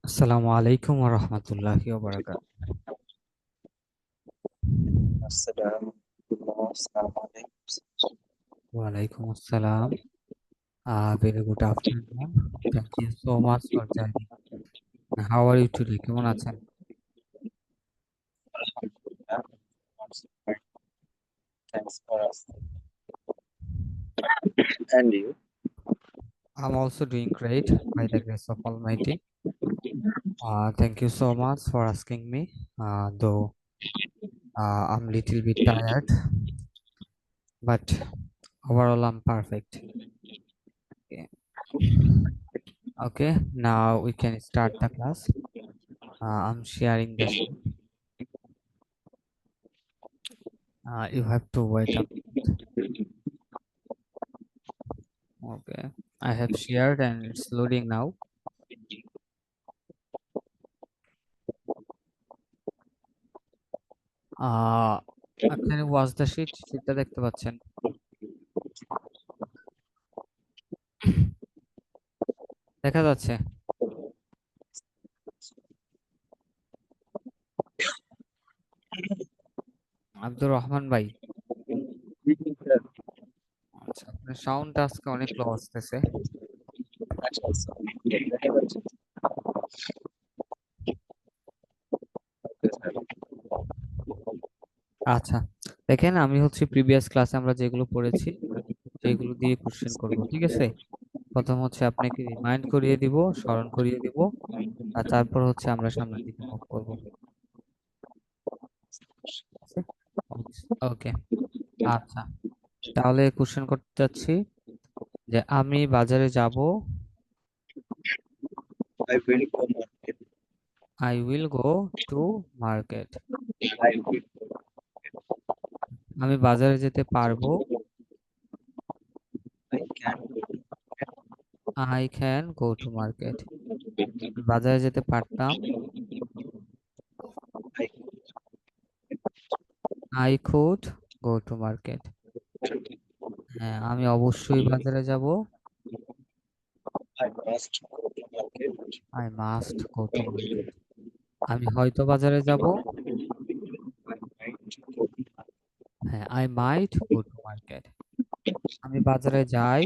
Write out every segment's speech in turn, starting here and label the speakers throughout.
Speaker 1: আসসালামু আলাইকুম ওয়া রাহমাতুল্লাহি ওয়া বারাকাতুহু।
Speaker 2: Assalamu alaikum.
Speaker 1: ওয়া আলাইকুম আসসালাম। Very good afternoon. Thank you so much for joining. How are you today? কেমন আছেন?
Speaker 2: Alhamdulillah. Also fine. Thanks for asking. And you?
Speaker 1: I'm also doing great by the grace of Almighty. Thank you so much for asking me. Though I'm little bit tired, but overall I'm perfect. Okay. Okay, now we can start the class. I'm sharing the screen. You have to wait a minute. Okay, I have shared and it's loading now. আহ আপনি watch the sheet শিটটা দেখতে পাচ্ছেন? দেখা যাচ্ছে? আব্দুর রহমান ভাই, আচ্ছা আপনার সাউন্ডটা আজকে অনেক লো আসতেছে। আচ্ছা, দেখেন আমি হচ্ছে প্রিভিয়াস ক্লাসে আমরা যেগুলো পড়েছি সেগুলো দিয়ে কোশ্চেন করব, ঠিক আছে? প্রথম হচ্ছে আপনাকে রিমাইন্ড করিয়ে দিব, স্মরণ করিয়ে দিব, আর তারপর হচ্ছে আমরা সামনের দিকে মুভ করব। ওকে, আচ্ছা, তাহলে কোশ্চেন করতে যাচ্ছি যে আমি বাজারে যাব।
Speaker 2: I will go market.
Speaker 1: I will go to market.
Speaker 2: I will
Speaker 1: আমি বাজারে যেতে পারবো।
Speaker 2: I can go.
Speaker 1: I can go to market. বাজারে যেতে পারতাম।
Speaker 2: I
Speaker 1: I could go to market. হ্যাঁ, আমি অবশ্যই বাজারে যাব।
Speaker 2: I must go to market.
Speaker 1: I must go to market. আমি হয়তো বাজারে যাব।
Speaker 2: I might go.
Speaker 1: হ্যাঁ, I might go to market. আমি বাজারে যাই।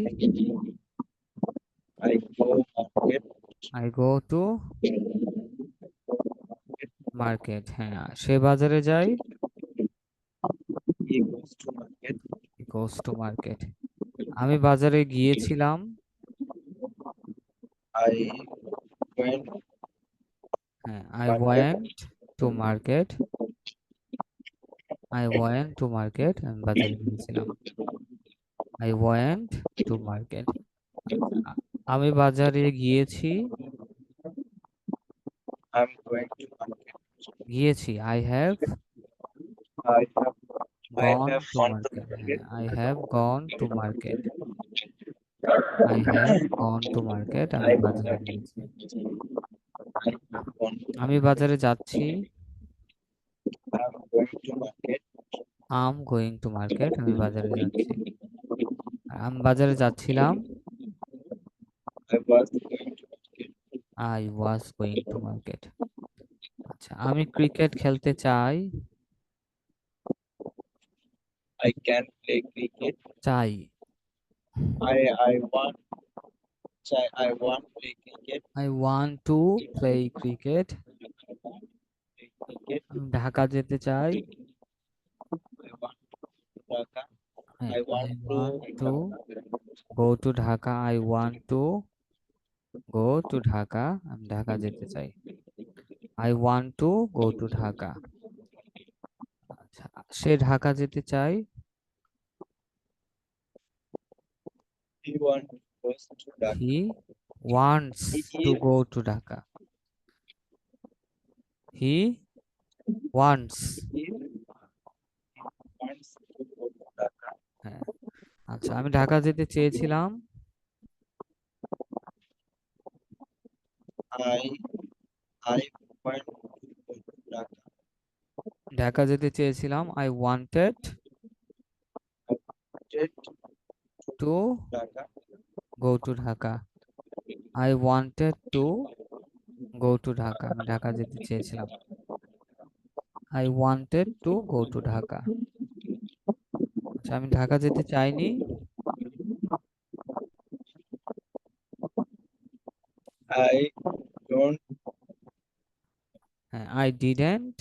Speaker 2: I go market.
Speaker 1: I go to market. হ্যাঁ, সে বাজারে যায়।
Speaker 2: He goes to market.
Speaker 1: Goes to market. আমি বাজারে গিয়েছিলাম।
Speaker 2: I went
Speaker 1: হ্যাঁ, I
Speaker 2: market.
Speaker 1: Went to market. I went to market. আমি বাজারে গিয়েছিলাম। I went to market. আমি বাজারে গিয়েছি।
Speaker 2: I'm going to market.
Speaker 1: গিয়েছি, I have
Speaker 2: I have I
Speaker 1: gone
Speaker 2: have
Speaker 1: to
Speaker 2: gone to
Speaker 1: market. হ্যাঁ,
Speaker 2: market.
Speaker 1: I have gone to market. I have gone to market. আমি
Speaker 2: I
Speaker 1: বাজারে গিয়েছি।
Speaker 2: I have gone.
Speaker 1: আমি বাজারে যাচ্ছি।
Speaker 2: I'm going to market.
Speaker 1: I'm going to market. আমি বাজারে যাচ্ছি। আমি বাজারে যাচ্ছিলাম।
Speaker 2: I was going to market.
Speaker 1: I was going to market. আচ্ছা, আমি ক্রিকেট খেলতে চাই।
Speaker 2: I can play cricket.
Speaker 1: চাই।
Speaker 2: I want I want play cricket.
Speaker 1: I want to play cricket.
Speaker 2: Play cricket.
Speaker 1: আমি ঢাকা যেতে চাই।
Speaker 2: I want Dhaka.
Speaker 1: হ্যাঁ,
Speaker 2: I
Speaker 1: I
Speaker 2: want to
Speaker 1: want to go to Dhaka. I want to go to Dhaka. আমি ঢাকা যেতে চাই। I want to go to Dhaka. আচ্ছা, সে ঢাকা যেতে চায়।
Speaker 2: he want goes to
Speaker 1: he
Speaker 2: Dhaka.
Speaker 1: Wants to
Speaker 2: He
Speaker 1: go to Dhaka. He wants.
Speaker 2: he wants to go to Dhaka.
Speaker 1: হ্যাঁ, আচ্ছা, আমি ঢাকা যেতে চেয়েছিলাম।
Speaker 2: I I want to go to Dhaka.
Speaker 1: Dhaka যেতে চেয়েছিলাম। I wanted
Speaker 2: Wanted
Speaker 1: to
Speaker 2: Dhaka.
Speaker 1: Go to Dhaka. I wanted to go to Dhaka, আমি ঢাকা যেতে চেয়েছিলাম। I wanted to go to Dhaka. আচ্ছা, আমি ঢাকা যেতে চাইনি।
Speaker 2: I don't.
Speaker 1: হ্যাঁ, I didn't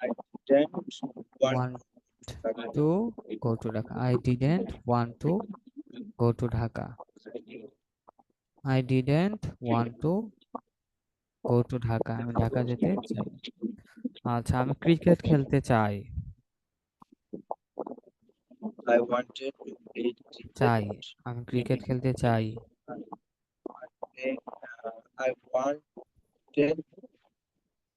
Speaker 2: I didn't want
Speaker 1: want to go to Dhaka. I didn't want to go to Dhaka. I didn't want to go to Dhaka, আমি ঢাকা যেতে চাই। আচ্ছা, আমি ক্রিকেট খেলতে চাই।
Speaker 2: I wanted to play cricket.
Speaker 1: চাই, আমি ক্রিকেট খেলতে চাই।
Speaker 2: I wanted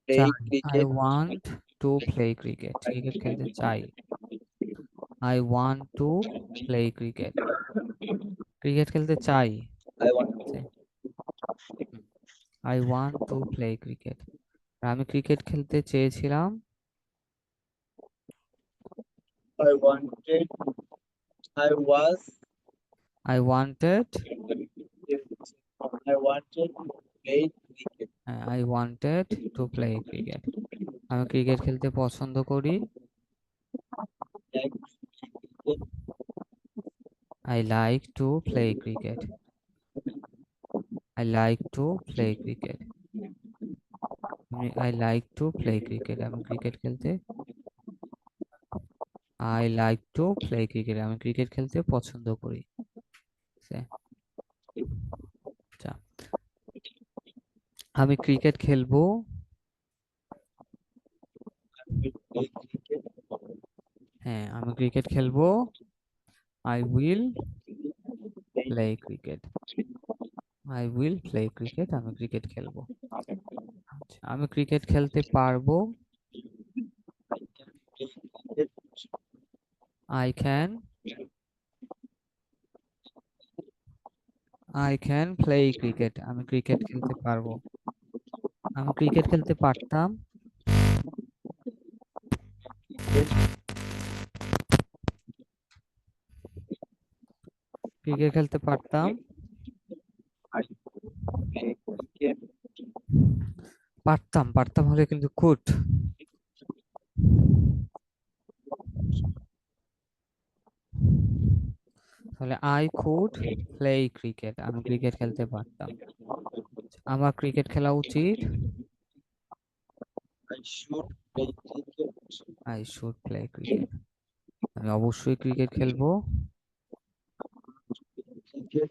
Speaker 2: play
Speaker 1: চাই, I
Speaker 2: cricket.
Speaker 1: Want to play cricket, cricket খেলতে চাই। I want to play cricket, cricket খেলতে চাই।
Speaker 2: I want.
Speaker 1: I want to play cricket, আমি ক্রিকেট খেলতে চেয়েছিলাম।
Speaker 2: I wanted. I was.
Speaker 1: I wanted
Speaker 2: I wanted to play cricket.
Speaker 1: I wanted to play cricket, আমি cricket খেলতে পছন্দ করি।
Speaker 2: Like cricket.
Speaker 1: I like to play cricket, I like to play cricket, I like to play cricket, আমি cricket খেলতে I like to play cricket, আমি cricket খেলতে পছন্দ করি। আচ্ছা, আমি ক্রিকেট খেলবো।
Speaker 2: I will play cricket.
Speaker 1: হ্যাঁ, আমি ক্রিকেট খেলবো। I will
Speaker 2: Play
Speaker 1: play cricket, I will play cricket, আমি ক্রিকেট খেলবো। আচ্ছা, আমি ক্রিকেট খেলতে পারবো।
Speaker 2: cricket.
Speaker 1: I can play cricket, আমি ক্রিকেট খেলতে পারবো। আমি ক্রিকেট খেলতে পারতাম। ক্রিকেট খেলতে পারতাম।
Speaker 2: I play cricket.
Speaker 1: পারতাম, পারতাম হলে কিন্তু কুড। তাহলে আই কুড প্লে ক্রিকেট, আমি ক্রিকেট খেলতে পারতাম। আমার ক্রিকেট খেলা উচিত।
Speaker 2: I should play cricket.
Speaker 1: I should play cricket, আমি অবশ্যই ক্রিকেট খেলবো।
Speaker 2: Cricket.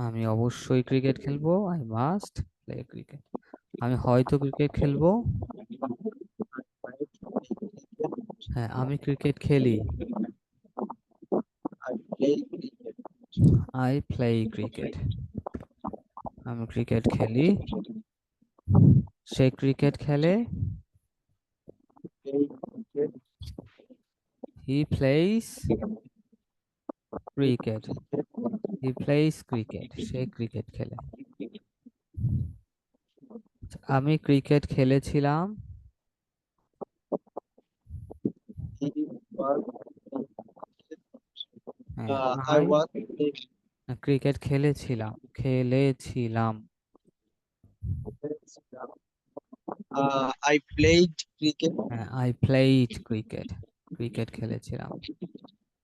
Speaker 1: আমি অবশ্যই ক্রিকেট খেলবো। আই মাস্ট প্লে ক্রিকেট, আমি হয়তো ক্রিকেট খেলবো।
Speaker 2: Might play cricket.
Speaker 1: হ্যাঁ, আমি ক্রিকেট খেলি।
Speaker 2: I play cricket.
Speaker 1: I play cricket, আমি ক্রিকেট খেলি। সে ক্রিকেট খেলে।
Speaker 2: Play cricket.
Speaker 1: হি প্লেইস ক্রিকেট, হি প্লেইস ক্রিকেট, সে ক্রিকেট খেলে। আমি ক্রিকেট খেলেছিলাম।
Speaker 2: He was.
Speaker 1: হ্যাঁ,
Speaker 2: I
Speaker 1: I
Speaker 2: was playing.
Speaker 1: Cricket খেলেছিলাম।
Speaker 2: I played cricket.
Speaker 1: হ্যাঁ, আই প্লেইড ক্রিকেট, ক্রিকেট খেলেছিলাম।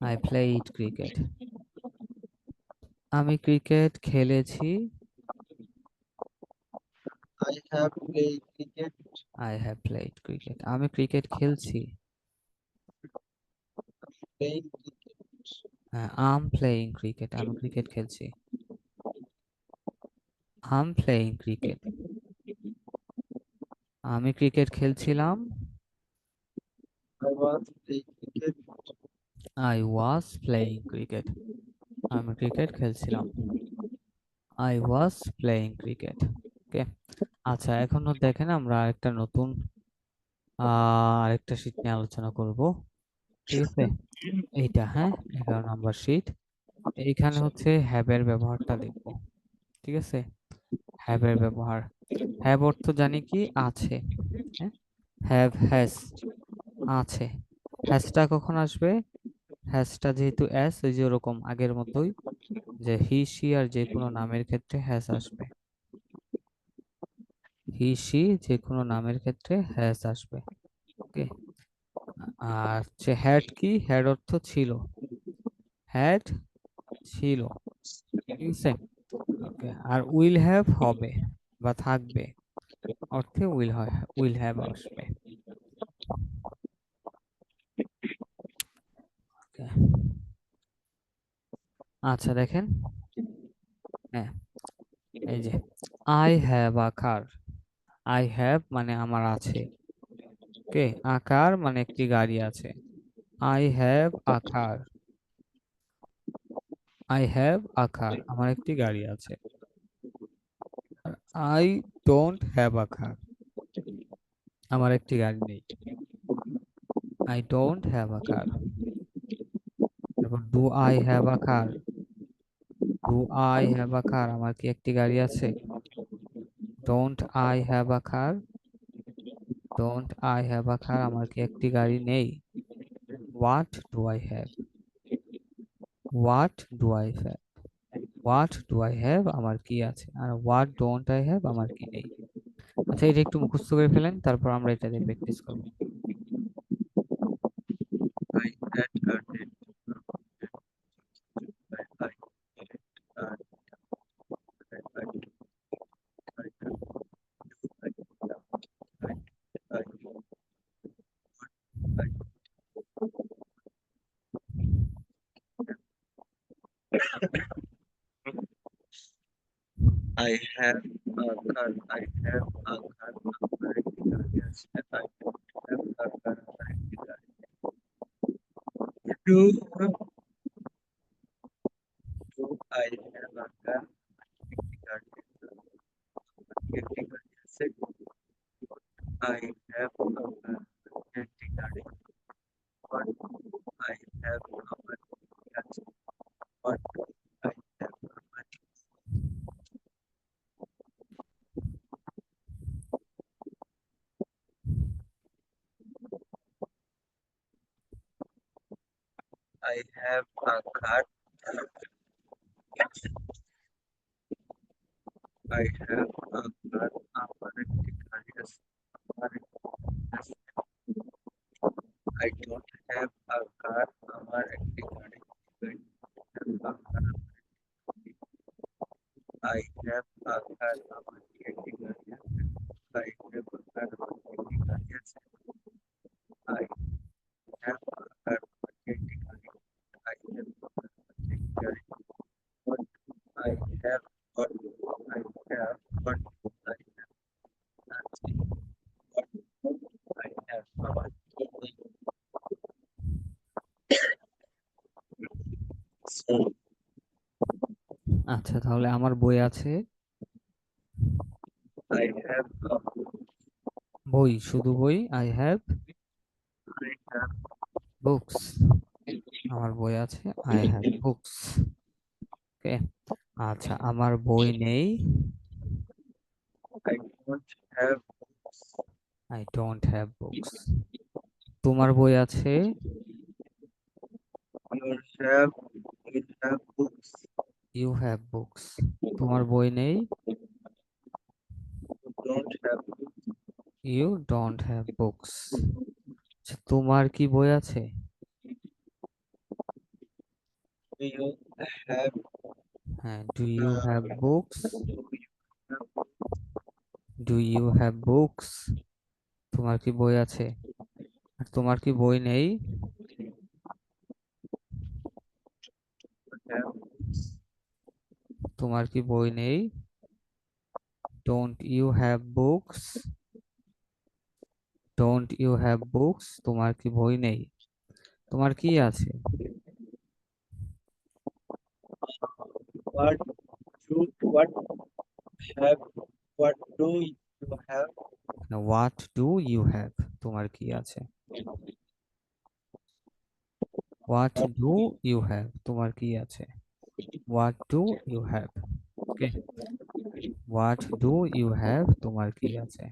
Speaker 1: আই প্লেইড ক্রিকেট, আমি ক্রিকেট খেলেছি।
Speaker 2: I have played cricket.
Speaker 1: I have played cricket, আমি ক্রিকেট খেলছি।
Speaker 2: Playing cricket.
Speaker 1: হ্যাঁ, আম প্লেইং ক্রিকেট, আমি ক্রিকেট খেলছি। আম প্লেইং ক্রিকেট, আমি ক্রিকেট খেলছিলাম।
Speaker 2: I was playing cricket.
Speaker 1: I was playing cricket, আমি ক্রিকেট খেলছিলাম। I was playing cricket. Okay, আচ্ছা, এখনো দেখেন আমরা আরেকটা নতুন আরেকটা শীট নিয়ে আলোচনা করব। ঠিক আছে, এইটা, হ্যাঁ, 11 নম্বর শীট। এইখানে হচ্ছে হ্যাবের ব্যবহারটা দেখব। ঠিক আছে, হ্যাবের ব্যবহার। হ্যাভ অর্থ জানি কি আছে। হ্যাঁ, হ্যাভ, হ্যাজ, আছে। হ্যাজটা কখন আসবে? হ্যাজটা যেহেতু এস, ওই যে ওরকম আগের মতোই, যে হি সি আর যে কোনো নামের ক্ষেত্রে হ্যাজ আসবে। হি সি যে কোনো নামের ক্ষেত্রে হ্যাজ আসবে। ওকে। আর হচ্ছে হ্যাড কি, হ্যাড অর্থ ছিল, হ্যাড ছিল, ঠিক আছে। ওকে। আর উইল হ্যাভ হবে বা থাকবে অর্থে উইল হয়, উইল হ্যাভ আসবে। ওকে। আচ্ছা দেখেন, হ্যাঁ, এই যে I have a car, I have মানে আমার আছে, ওকে, আ কার মানে একটি গাড়ি আছে, I have a car, I have a car আমার একটি গাড়ি আছে। I don't have a car আমার একটি গাড়ি নেই। I don't have a car. তারপর do I have a car, do I have a car আমার কি একটি গাড়ি আছে? Don't I have a car, don't I have a car আমার কি একটি গাড়ি নেই। What do I have, what do I have, what do I have আমার কি আছে, আর হোয়াট ডোন্ট আই হ্যাভ আমার কি নেই। আচ্ছা এটা একটু মুখস্থ করে ফেলেন, তারপর আমরা এটা দিয়ে প্র্যাকটিস করবো।
Speaker 2: I had a date. I have a car. I have a car. Yes, I have a car. Do do I have a car? Yes, I have a car. What I have a car. What I have. I have a car. I have a car. Yes, I don't have a car. I have a car. I have a car. Yes, I have a car. I have what I have what I have what I I have so
Speaker 1: আচ্ছা তাহলে আমার বই আছে,
Speaker 2: I have
Speaker 1: বই শুধু বই, I have
Speaker 2: I have
Speaker 1: books, আমার বই আছে, আই হ্যাভ বুকস। ওকে। আচ্ছা আমার বই নেই,
Speaker 2: I don't have
Speaker 1: I don't have books. তোমার বই আছে,
Speaker 2: you have you have books
Speaker 1: you have books. তোমার বই নেই,
Speaker 2: you don't have
Speaker 1: you don't have books. তোমার কি বই আছে?
Speaker 2: you have
Speaker 1: হ্যাঁ, do you have books,
Speaker 2: have
Speaker 1: do you have books. তোমার কি বই আছে? আর তোমার কি বই নেই? তোমার কি বই নেই? Don't you have books, don't you have books. তোমার কি বই নেই? তোমার কি আছে?
Speaker 2: what what have what do you have
Speaker 1: what do you have তোমার কি আছে? হোয়াট ডু ইউ হ্যাভ তোমার কি আছে? What do you have. Okay. What do you have তোমার কি আছে?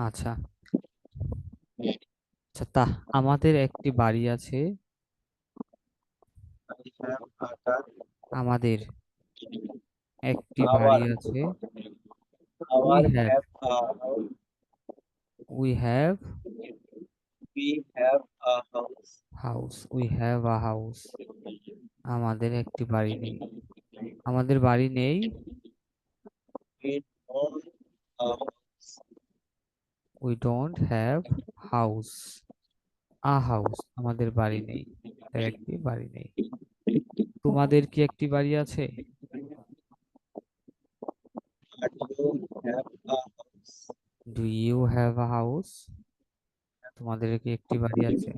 Speaker 1: আচ্ছা। আচ্ছা তা আমাদের একটি বাড়ি আছে,
Speaker 2: I have a car
Speaker 1: আমাদের একটি
Speaker 2: our
Speaker 1: বাড়ি আছে, We
Speaker 2: our
Speaker 1: have.
Speaker 2: have a house.
Speaker 1: We have
Speaker 2: We have a house.
Speaker 1: house. We have a house. আমাদের একটি বাড়ি নেই। আমাদের বাড়ি নেই।
Speaker 2: We own a house.
Speaker 1: We don't have house. A house. আমাদের বাড়ি নেই। আমাদের একটি বাড়ি নেই। তোমাদের কি একটি বাড়ি আছে?
Speaker 2: Do you have a house?
Speaker 1: Do you have a house? তোমাদের কি একটি বাড়ি আছে?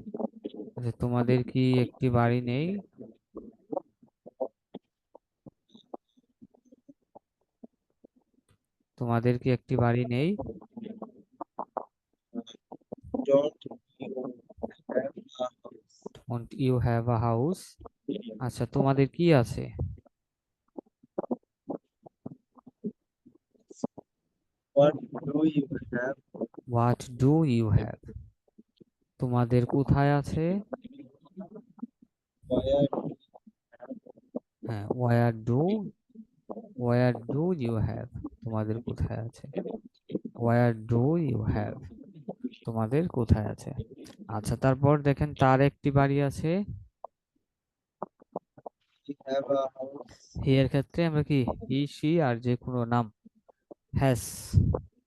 Speaker 1: আচ্ছা, তোমাদের কি একটি বাড়ি নেই? তোমাদের কি একটি বাড়ি নেই?
Speaker 2: Don't you have a house?
Speaker 1: Don't you have a house? আচ্ছা, তোমাদের কি আছে?
Speaker 2: What do you have?
Speaker 1: What do you have? তোমাদের কোথায় আছে?
Speaker 2: Where
Speaker 1: হ্যাঁ, where do you have? তোমাদের কোথায় আছে? Where do you have? তোমাদের কোথায় আছে? আচ্ছা, তারপর দেখেন তার একটি বাড়ি আছে।
Speaker 2: we have a house?
Speaker 1: হি এর ক্ষেত্রে আমরা কি হি সি আর যে কোনো নাম হ্যাজ,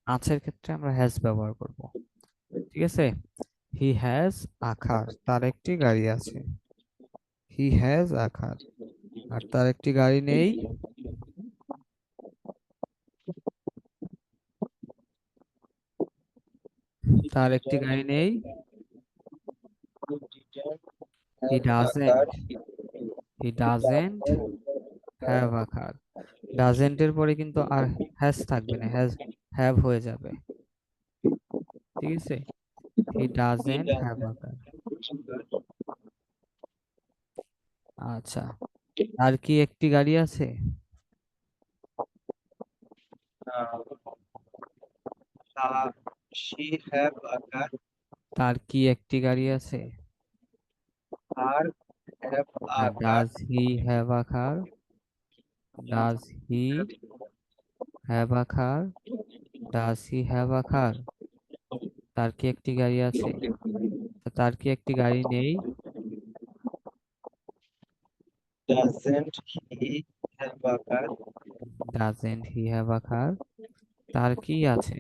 Speaker 1: আছের ক্ষেত্রে আমরা হ্যাজ ব্যবহার করব। ঠিক আছে? হি হ্যাজ আ কার, তার একটি গাড়ি আছে। হি হ্যাজ আ কার, আর তার একটি গাড়ি নেই।
Speaker 2: He
Speaker 1: তার একটি
Speaker 2: didn't,
Speaker 1: গাড়ি নেই।
Speaker 2: he didn't
Speaker 1: he
Speaker 2: have a car.
Speaker 1: Doesn't, he doesn't have a car. Doesn't এর পরে কিন্তু আর হ্যাজ থাকবে না, হ্যাজ হ্যাভ হয়ে যাবে। ঠিক আছে? হি
Speaker 2: He
Speaker 1: doesn't have a
Speaker 2: doesn't.
Speaker 1: কার। আচ্ছা, তার কি একটি গাড়ি আছে?
Speaker 2: Uh, she have a car.
Speaker 1: তার কি একটি গাড়ি আছে?
Speaker 2: Her have a car.
Speaker 1: Does he have a car? Does he have a car? Does he have a car? তার কি একটি গাড়ি আছে? তো তার কি একটি গাড়ি নেই?
Speaker 2: Doesn't he have a car?
Speaker 1: Doesn't he have a car? তার কি আছে?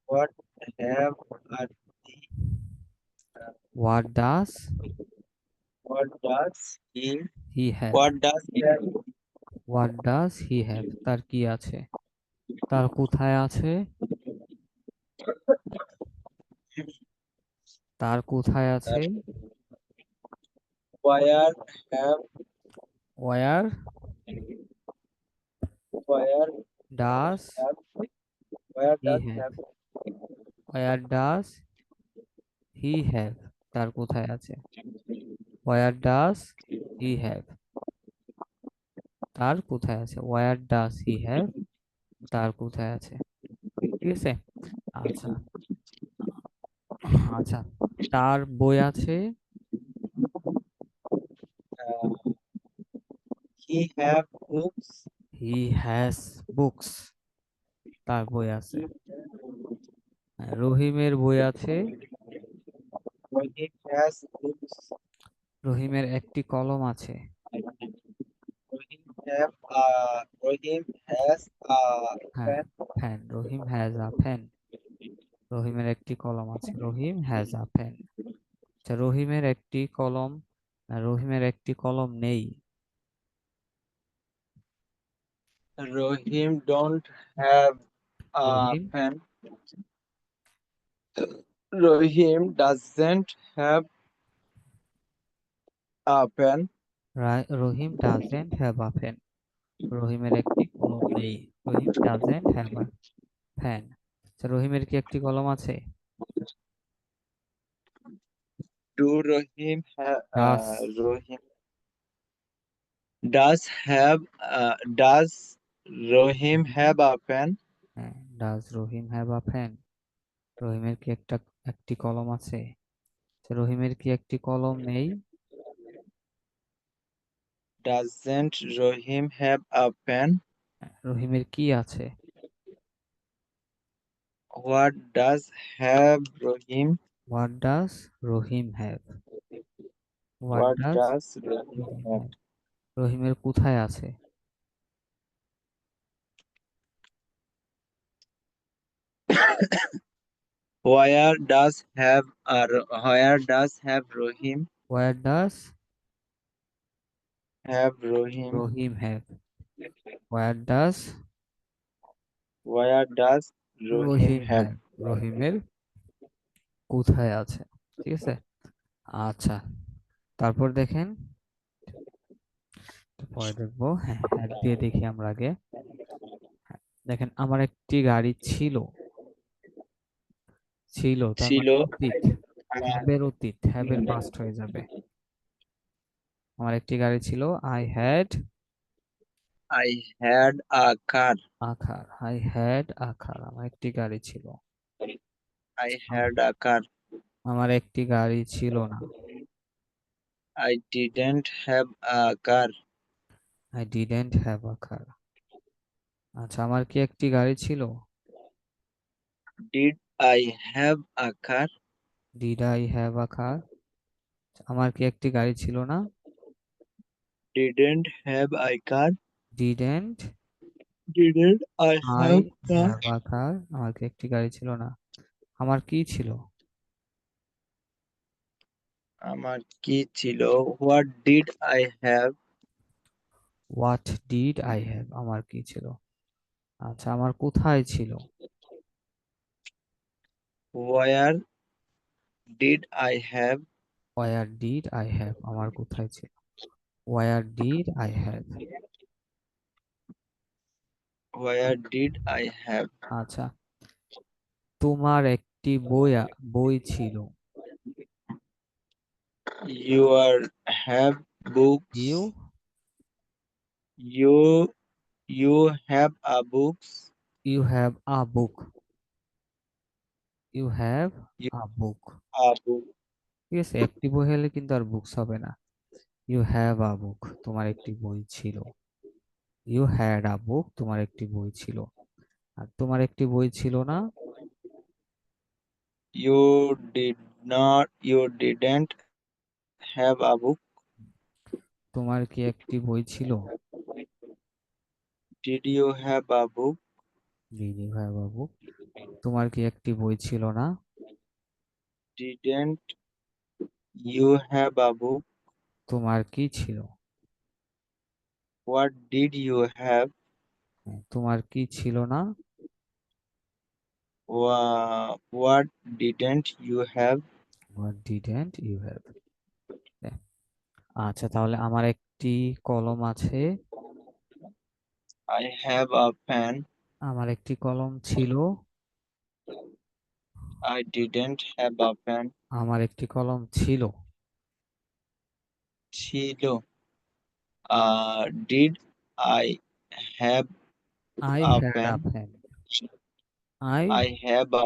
Speaker 2: What have a
Speaker 1: what does
Speaker 2: what does he
Speaker 1: he have?
Speaker 2: what does he have?
Speaker 1: What does he have? তার কি আছে? তার কোথায় আছে? তার কোথায় আছে?
Speaker 2: Where have
Speaker 1: where
Speaker 2: where
Speaker 1: does
Speaker 2: have where
Speaker 1: he
Speaker 2: does
Speaker 1: have?
Speaker 2: have
Speaker 1: where does he have? তার কোথায় আছে? What does he have? তার কোথায় আছে? What does he have? তার কোথায় আছে? ঠিক আছে? আচ্ছা, আচ্ছা, তার বই আছে।
Speaker 2: uh, he have books?
Speaker 1: He has books, তার বই আছে। হ্যাঁ, রহিমের বই আছে।
Speaker 2: When he has books,
Speaker 1: রহিমের একটি কলম আছে।
Speaker 2: Rohim has a
Speaker 1: হ্যাঁ,
Speaker 2: pen.
Speaker 1: Fan, Rahim has a fan. রহিমের একটি কলম আছে, রহিম হ্যাজ আ ফ্যান। আচ্ছা, রহিমের একটি কলম, রহিমের একটি কলম নেই।
Speaker 2: Rohim don't have a
Speaker 1: Rahim
Speaker 2: pen. Rohim doesn't have a pen.
Speaker 1: Rahim doesn't have a fan. রহিমের একটি কলম নেই। রহিম ডাজেন্ট হ্যাভ আ ফ্যান। আচ্ছা, রহিমের কি একটি কলম আছে?
Speaker 2: Do Rohim have
Speaker 1: does,
Speaker 2: Rohim does Rohim have a pen?
Speaker 1: হ্যাঁ, does Rahim have a fan? রহিমের কি একটি কলম আছে? আচ্ছা, রহিমের কি একটি কলম নেই?
Speaker 2: Doesn't Rohim have a pen?
Speaker 1: রহিমের কি আছে?
Speaker 2: What does have Rohim?
Speaker 1: What does Rahim have? What
Speaker 2: What
Speaker 1: does
Speaker 2: does Rohim
Speaker 1: Rahim
Speaker 2: have?
Speaker 1: Have? রহিমের কোথায় আছে?
Speaker 2: Where does have Rohim
Speaker 1: where does
Speaker 2: have Rohim?
Speaker 1: Rahim have? Where does
Speaker 2: Where does Rohim
Speaker 1: Rahim
Speaker 2: have?
Speaker 1: Have? রহিমের কোথায় আছে? ঠিক আছে। আচ্ছা, তারপর দেখেন, পরে দেখবো। হ্যাঁ, হ্যাঁ দিয়ে দেখি আমরা আগে। হ্যাঁ, দেখেন আমার একটি গাড়ি ছিল। ছিল তার
Speaker 2: ছিল
Speaker 1: মানে অতীত। হ্যাবের অতীত, হ্যাবের পাস্ট হয়ে যাবে। আমার একটি গাড়ি ছিল। I had
Speaker 2: I had a car.
Speaker 1: আকার, আই হ্যাড আকার, আমার একটি গাড়ি ছিল।
Speaker 2: I
Speaker 1: um-
Speaker 2: had a car.
Speaker 1: আমার একটি গাড়ি ছিল না।
Speaker 2: I didn't have a car.
Speaker 1: I didn't have আকার। আচ্ছা, আমার কি একটি গাড়ি ছিল?
Speaker 2: Did I have a car?
Speaker 1: Did I have আকার? আমার কি একটি গাড়ি ছিল না?
Speaker 2: Didn't have a car?
Speaker 1: Didn't
Speaker 2: Didn't I
Speaker 1: I
Speaker 2: have a
Speaker 1: have আকার, আমার কি একটি গাড়ি ছিল না? আমার কি ছিল?
Speaker 2: আমার কি ছিল? What did I have?
Speaker 1: What did I have, আমার কি ছিল? আচ্ছা, আমার কোথায় ছিল?
Speaker 2: Where did I have?
Speaker 1: Where did I have, আমার কোথায় ছিল? Where did I have.
Speaker 2: Where did I have?
Speaker 1: আচ্ছা, তোমার একটি বই ছিল।
Speaker 2: You have
Speaker 1: you
Speaker 2: books. You have a books.
Speaker 1: You have a book. You have
Speaker 2: You
Speaker 1: a book.
Speaker 2: have a book.
Speaker 1: ঠিক আছে, একটি বই হলে কিন্তু আর বুকস হবে না। ইউ হ্যাভ আ বুক, তোমার একটি বই ছিল। ইউ হ্যাড আ বুক, তোমার একটি বই ছিল। আর তোমার একটি বই ছিল না।
Speaker 2: You didn't have a book.
Speaker 1: তোমার কি একটি বই ছিল?
Speaker 2: Did you have a book?
Speaker 1: Did you have a book? তোমার কি একটি বই ছিল না?
Speaker 2: Didn't you have a book?
Speaker 1: তোমার কি ছিল?
Speaker 2: What did you have?
Speaker 1: হ্যাঁ, তোমার কি ছিল না?
Speaker 2: What didn't you have?
Speaker 1: What didn't you have? আচ্ছা, তাহলে আমার একটি কলম আছে।
Speaker 2: I have a pen.
Speaker 1: আমার একটি কলম ছিল।
Speaker 2: I didn't have a pen.
Speaker 1: আমার একটি কলম ছিল।
Speaker 2: ছিল। Did I have
Speaker 1: I
Speaker 2: a
Speaker 1: had a
Speaker 2: pen?
Speaker 1: Pen. I
Speaker 2: I have a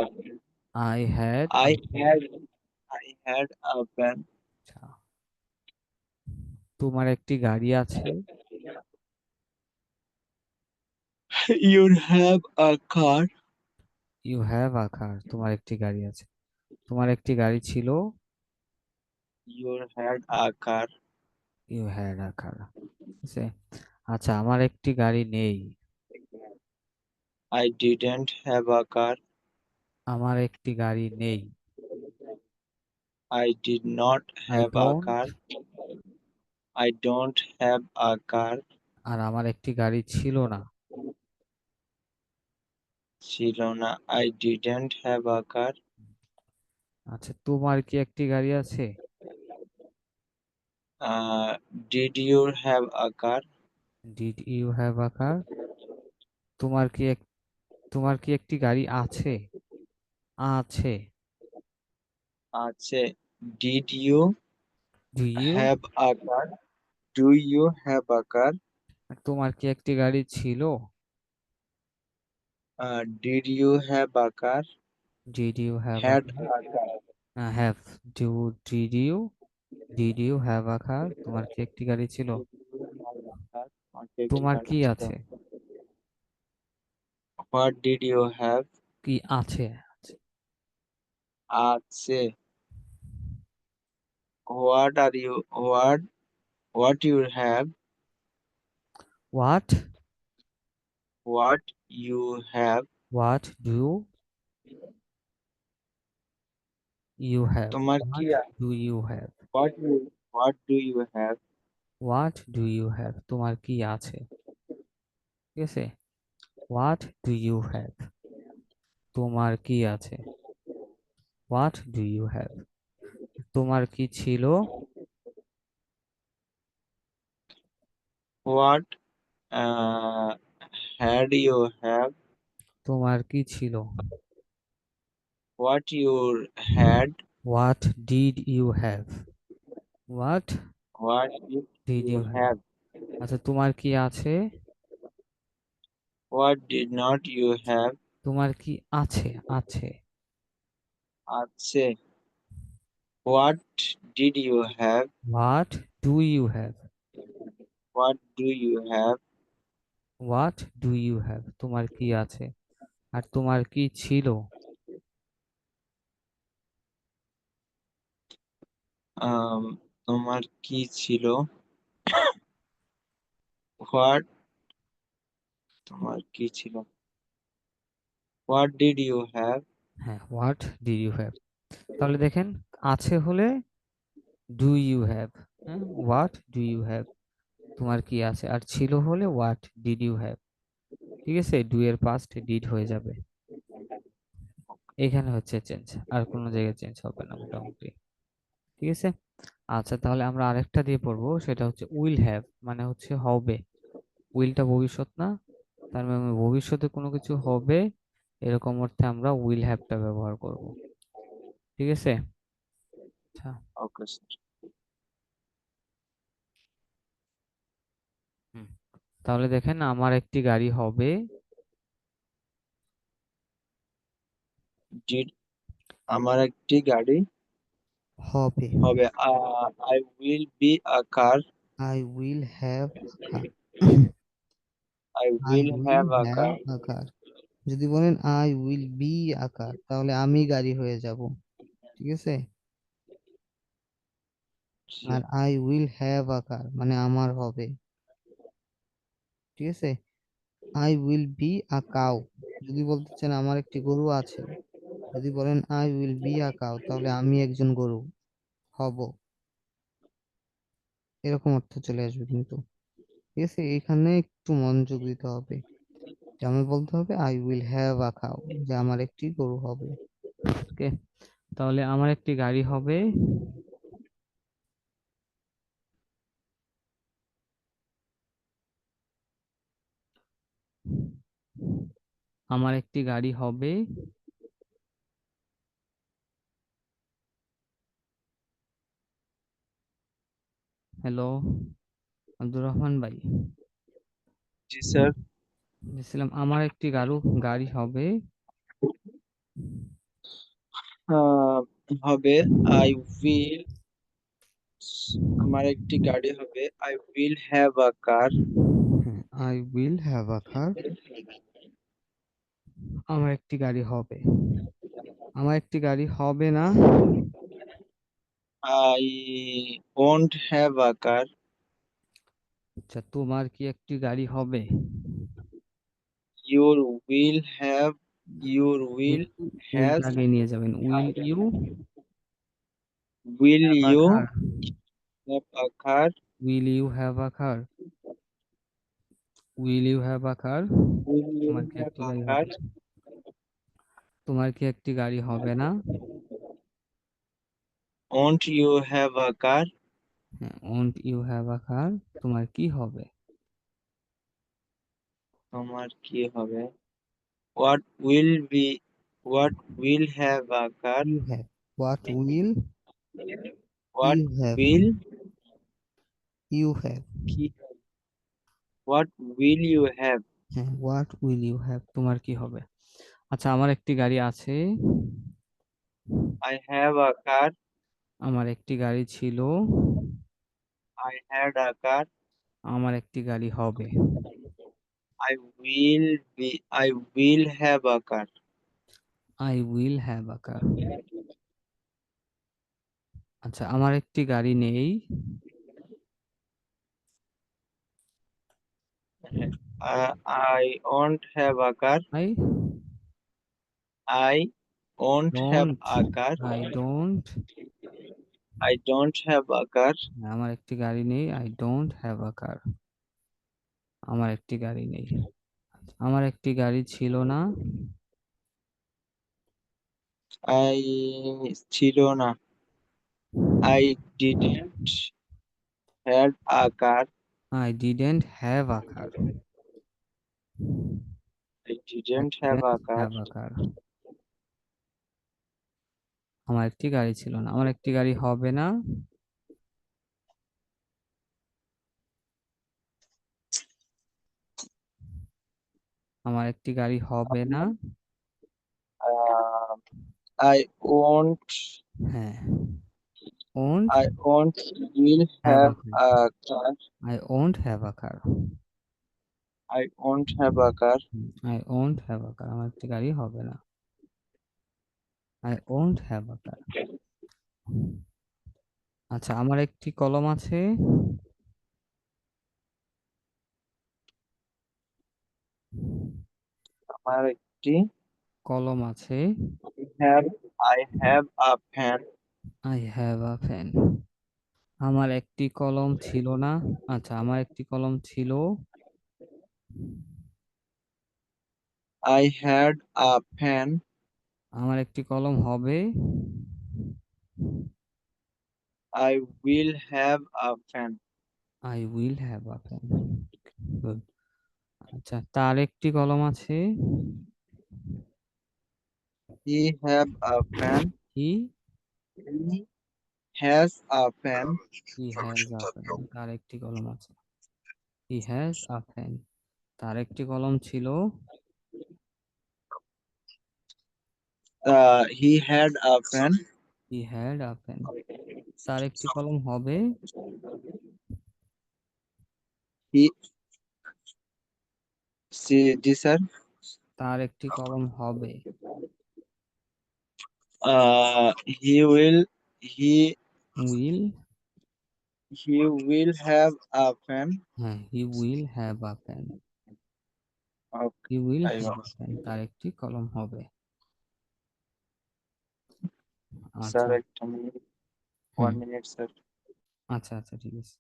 Speaker 1: I had a
Speaker 2: I
Speaker 1: pen.
Speaker 2: had I had a pen.
Speaker 1: আচ্ছা, তোমার একটি গাড়ি আছে।
Speaker 2: You have a car.
Speaker 1: You have a car, তোমার একটি গাড়ি আছে। তোমার একটি গাড়ি ছিল।
Speaker 2: You had a car.
Speaker 1: You had a car. ঠিক আছে। আচ্ছা, আমার একটি গাড়ি নেই।
Speaker 2: I didn't have a car.
Speaker 1: আমার একটি গাড়ি নেই।
Speaker 2: I did not
Speaker 1: I
Speaker 2: have a
Speaker 1: don't.
Speaker 2: car. I don't have a car.
Speaker 1: আর আমার একটি গাড়ি ছিল না।
Speaker 2: ছিল না। I didn't have a car.
Speaker 1: আচ্ছা, তোমার কি একটি গাড়ি আছে?
Speaker 2: Uh, did you have a car?
Speaker 1: Did you have a car? তোমার কি এক তোমার কি একটি গাড়ি আছে? আছে।
Speaker 2: আছে। Did you
Speaker 1: do you
Speaker 2: have a car? Do you have a car?
Speaker 1: তোমার কি একটি গাড়ি ছিল?
Speaker 2: Did you have a car?
Speaker 1: Did you have a
Speaker 2: Had
Speaker 1: car?
Speaker 2: a car.
Speaker 1: Have. Do did you did you have a car? তোমার কি একটি গাড়ি ছিল? তোমার কি আছে?
Speaker 2: What did you have?
Speaker 1: কি আছে?
Speaker 2: আছে। What you have?
Speaker 1: What
Speaker 2: what you have?
Speaker 1: What do you have?
Speaker 2: তোমার কি
Speaker 1: what do you have?
Speaker 2: What do you have?
Speaker 1: What do you have? তোমার কি আছে? ঠিক আছে, হোয়াট ডু ইউ হ্যাভ? তোমার কি আছে? What do you have? তোমার কি ছিল?
Speaker 2: What had you have?
Speaker 1: তোমার কি ছিল?
Speaker 2: What your had?
Speaker 1: What did you have? What
Speaker 2: what did
Speaker 1: did
Speaker 2: you
Speaker 1: you have?
Speaker 2: Have?
Speaker 1: আচ্ছা, তোমার কি আছে?
Speaker 2: What did not you have?
Speaker 1: তোমার কি আছে? আছে।
Speaker 2: আছে। What did you have?
Speaker 1: What do you have?
Speaker 2: What do you have?
Speaker 1: What do you have? তোমার কি আছে? আর তোমার কি ছিল?
Speaker 2: আম, তোমার কি ছিল? হোয়াট তোমার কি ছিল? What did you have?
Speaker 1: হ্যাঁ, হোয়াট ডিড ইউ হ্যাভ। তাহলে দেখেন, আছে হলে ডু ইউ হ্যাভ। হ্যাঁ, হোয়াট ডু ইউ হ্যাভ? তোমার কি আছে? আর ছিল হলে হোয়াট ডিড ইউ হ্যাভ। ঠিক আছে, ডু এর পাস্ট ডিড হয়ে যাবে। এখানে হচ্ছে চেঞ্জ, আর কোনো জায়গায় চেঞ্জ হবে না মোটামুটি। ঠিক আছে। আচ্ছা, তাহলে আমরা আরেকটা দিয়ে পড়বো, সেটা হচ্ছে উইল হ্যাভ, মানে হচ্ছে হবে। উইলটা ভবিষ্যৎ না, তার মানে ভবিষ্যতে কোনো কিছু হবে, এরকম অর্থে আমরা উইল হ্যাভটা ব্যবহার করব। ঠিক আছে। আচ্ছা।
Speaker 2: Okay sir.
Speaker 1: হুম। তাহলে দেখেন, আমার একটি গাড়ি হবে।
Speaker 2: ডিড আমার একটি গাড়ি
Speaker 1: হবে।
Speaker 2: হবে। I will be a car.
Speaker 1: I will have a car.
Speaker 2: I
Speaker 1: I
Speaker 2: will
Speaker 1: will
Speaker 2: have a
Speaker 1: have
Speaker 2: car.
Speaker 1: A car. যদি বলেন I will be a car, তাহলে আমি গাড়ি হয়ে যাব। ঠিক আছে। আর I will have a car মানে আমার হবে। ঠিক আছে। I will be a cow, যদি বলতে চান আমার একটি গরু আছে, যদি বলেন I will be a cow, তাহলে আমি একজন গরু হব, এরকম অর্থ চলে আসবে কিন্তু। ঠিক আছে, এখানে একটু মনোযোগ দিতে হবে। যেমন বলতে হবে I will have a cow, যে আমার একটি গরু হবে। ওকে। তাহলে আমার একটি গাড়ি হবে। আমার একটি গাড়ি হবে। হ্যালো, আব্দুর রহমান ভাই।
Speaker 2: জি স্যার।
Speaker 1: বলছিলাম আমার একটি গাড়ি হবে।
Speaker 2: হবে। আই উইল আমার একটি গাড়ি হবে। I will have a car.
Speaker 1: হ্যাঁ, I will have a car. আমার একটি গাড়ি হবে। আমার একটি গাড়ি হবে না।
Speaker 2: I won't have a car.
Speaker 1: আচ্ছা, তোমার কি একটি গাড়ি হবে?
Speaker 2: Your will have your will has
Speaker 1: উইলটা আগে নিয়ে যাবেন,
Speaker 2: will
Speaker 1: have a
Speaker 2: you
Speaker 1: car.
Speaker 2: Have a car.
Speaker 1: Will you have a car? Will you have a car?
Speaker 2: Will you
Speaker 1: তোমার কি
Speaker 2: হ্যাভ
Speaker 1: একটি
Speaker 2: আ
Speaker 1: গাড়ি
Speaker 2: কার।
Speaker 1: হবে? তোমার কি একটি গাড়ি হবে না?
Speaker 2: Won't you have a car.
Speaker 1: হ্যাঁ, won't you have a car? তোমার কি হবে?
Speaker 2: তোমার কি হবে? What will be what will have a car.
Speaker 1: You have. What will
Speaker 2: what
Speaker 1: you have?
Speaker 2: Will
Speaker 1: you have.
Speaker 2: কি হোয়াট উইল ইউ হ্যাভ?
Speaker 1: হ্যাঁ, what will you have? তোমার কি হবে? আচ্ছা, আমার একটি গাড়ি আছে।
Speaker 2: I have a car.
Speaker 1: আমার একটি গাড়ি ছিল।
Speaker 2: I had a car.
Speaker 1: আমার একটি গাড়ি হবে।
Speaker 2: I will have a car.
Speaker 1: I will have a car. আচ্ছা, আমার একটি গাড়ি নেই।
Speaker 2: I won't have a car.
Speaker 1: I
Speaker 2: I won't have
Speaker 1: don't
Speaker 2: a car.
Speaker 1: I don't
Speaker 2: I don't have a car.
Speaker 1: আমার একটি গাড়ি নেই। I don't have a car. আমার একটি গাড়ি নেই। আমার একটি গাড়ি ছিল না।
Speaker 2: I ছিল না। I didn't have a car.
Speaker 1: I didn't have a car.
Speaker 2: I
Speaker 1: I
Speaker 2: didn't have
Speaker 1: didn't
Speaker 2: a car.
Speaker 1: Have a car. আমার একটি গাড়ি ছিল না। আমার একটি গাড়ি হবে না। আমার একটি গাড়ি হবে না।
Speaker 2: Uh, I won't.
Speaker 1: হ্যাঁ, won't
Speaker 2: I won't. Will
Speaker 1: have a
Speaker 2: have
Speaker 1: car.
Speaker 2: a car.
Speaker 1: I won't have a car.
Speaker 2: I won't have a car.
Speaker 1: I won't have a car. আমার একটি গাড়ি হবে না। I won't have a car. আচ্ছা, আমার একটি কলম আছে।
Speaker 2: আমার একটি
Speaker 1: কলম আছে।
Speaker 2: have. I have a pen.
Speaker 1: I have a pen. আমার একটি কলম ছিল না। আচ্ছা, আমার একটি কলম ছিল।
Speaker 2: I had a pen.
Speaker 1: আমার একটি কলম হবে।
Speaker 2: I will have a pen.
Speaker 1: I will have a pen. Good. আচ্ছা, তার একটি কলম আছে।
Speaker 2: He have a pen.
Speaker 1: He
Speaker 2: He has a pen.
Speaker 1: He has a pen. তার একটি কলম আছে। He has a pen. তার একটি কলম ছিল।
Speaker 2: He had a pen.
Speaker 1: He had a pen. তার একটি কলম হবে।
Speaker 2: He জি স্যার।
Speaker 1: তার একটি কলম হবে।
Speaker 2: He will. He
Speaker 1: will
Speaker 2: he will have a pen.
Speaker 1: হ্যাঁ, he will have a pen.
Speaker 2: Okay.
Speaker 1: He will
Speaker 2: আইয়ো।
Speaker 1: Have a pen. তার একটি কলম হবে।
Speaker 2: স্যার
Speaker 1: আচ্ছা।
Speaker 2: একটা মিনিট।
Speaker 1: হুম।
Speaker 2: 1 minute স্যার।
Speaker 1: আচ্ছা, আচ্ছা, ঠিক আছে।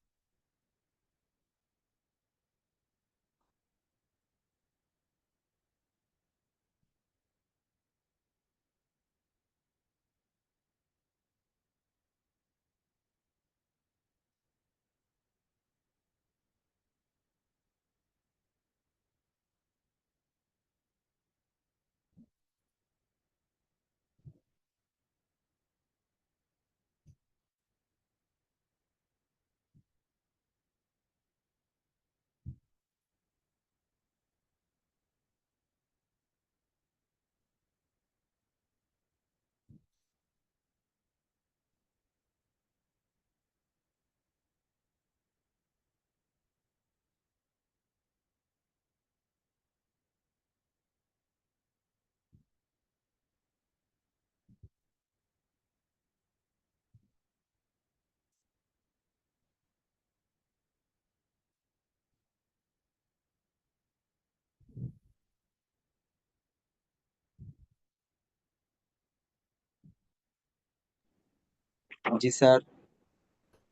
Speaker 2: জি স্যার।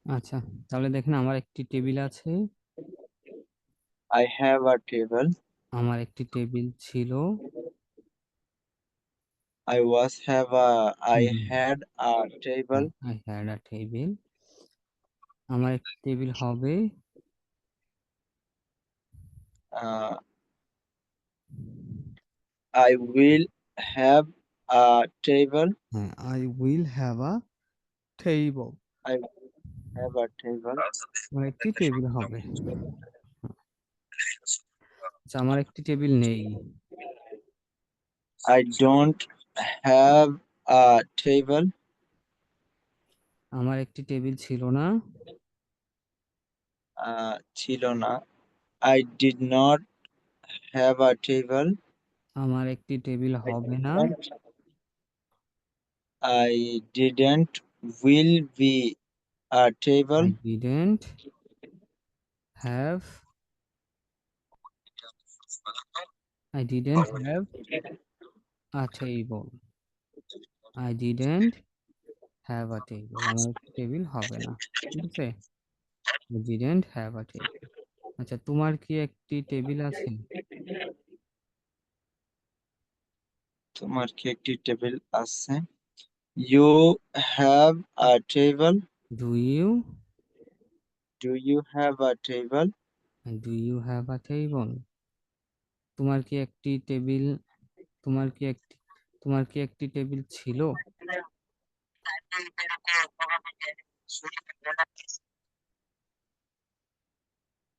Speaker 1: আচ্ছা, তাহলে দেখেন, আমার একটি টেবিল আছে।
Speaker 2: I have a table.
Speaker 1: আমার একটি টেবিল ছিল।
Speaker 2: I
Speaker 1: hmm,
Speaker 2: had a table.
Speaker 1: I had a table. আমার একটি টেবিল হবে।
Speaker 2: Uh, I will have a table.
Speaker 1: হ্যাঁ, I will have a table.
Speaker 2: I will have a table.
Speaker 1: আমার একটি table হবে। আচ্ছা, আমার একটি টেবিল নেই।
Speaker 2: I don't have a table.
Speaker 1: আমার একটি টেবিল ছিল না।
Speaker 2: ছিল না। I did not have a table.
Speaker 1: আমার একটি টেবিল
Speaker 2: I
Speaker 1: হবে না।
Speaker 2: didn't I didn't will be a
Speaker 1: I
Speaker 2: table.
Speaker 1: Didn't have I didn't have a table. I didn't have a table. আমার একটি টেবিল হবে না। ঠিক আছে? I didn't have a table. আচ্ছা, তোমার কি একটি টেবিল আছে?
Speaker 2: তোমার কি একটি টেবিল আছে? You have a table.
Speaker 1: Do you
Speaker 2: Do you have a table?
Speaker 1: Do you have a table? তোমার কি একটি টেবিল তোমার কি একটি তোমার কি একটি টেবিল ছিল?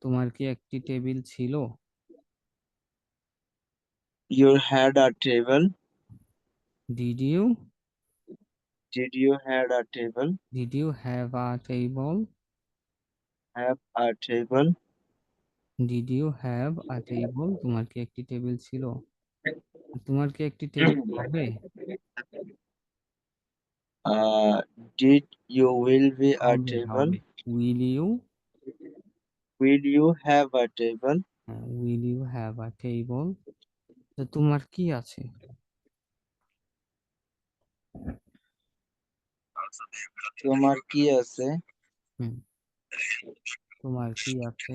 Speaker 1: তোমার কি একটি টেবিল ছিল?
Speaker 2: You had a table.
Speaker 1: Did you
Speaker 2: Did you had a table?
Speaker 1: Did you have a table?
Speaker 2: Have a table.
Speaker 1: Did you have a table? তোমার কি একটি টেবিল ছিল? তোমার কি একটি টেবিল হবে?
Speaker 2: Uh, did you will be a
Speaker 1: হবে
Speaker 2: table?
Speaker 1: হবে। Will you
Speaker 2: Will you have a table?
Speaker 1: Will you have a table? তো তোমার কি আছে?
Speaker 2: তোমার কি আছে?
Speaker 1: হুম, তোমার কি আছে?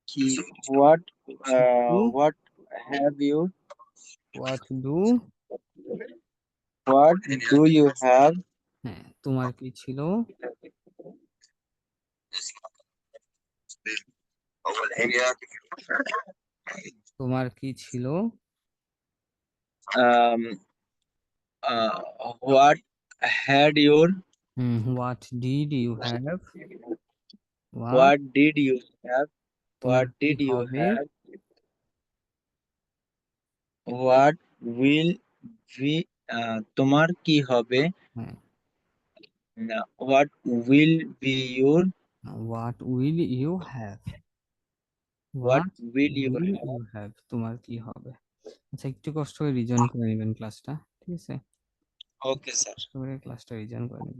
Speaker 2: কি what
Speaker 1: do
Speaker 2: what have you?
Speaker 1: What do
Speaker 2: What do you have?
Speaker 1: হ্যাঁ, তোমার কি ছিল? তোমার কি ছিল?
Speaker 2: Um, uh, what had your?
Speaker 1: What did you have? What
Speaker 2: What did you have?
Speaker 1: তোমার
Speaker 2: What
Speaker 1: কি
Speaker 2: did you
Speaker 1: হবে?
Speaker 2: have? What will be? তোমার কি হবে?
Speaker 1: হ্যাঁ,
Speaker 2: না, what will be your?
Speaker 1: What will you have?
Speaker 2: What
Speaker 1: what
Speaker 2: will you
Speaker 1: will you
Speaker 2: have?
Speaker 1: Have? তোমার কি হবে? আচ্ছা, একটু কষ্ট করে রিজন করে নেবেন ক্লাসটা। ঠিক আছে?
Speaker 2: Okay, sir.
Speaker 1: কষ্ট করে ক্লাসটা রিজন করে নেবেন।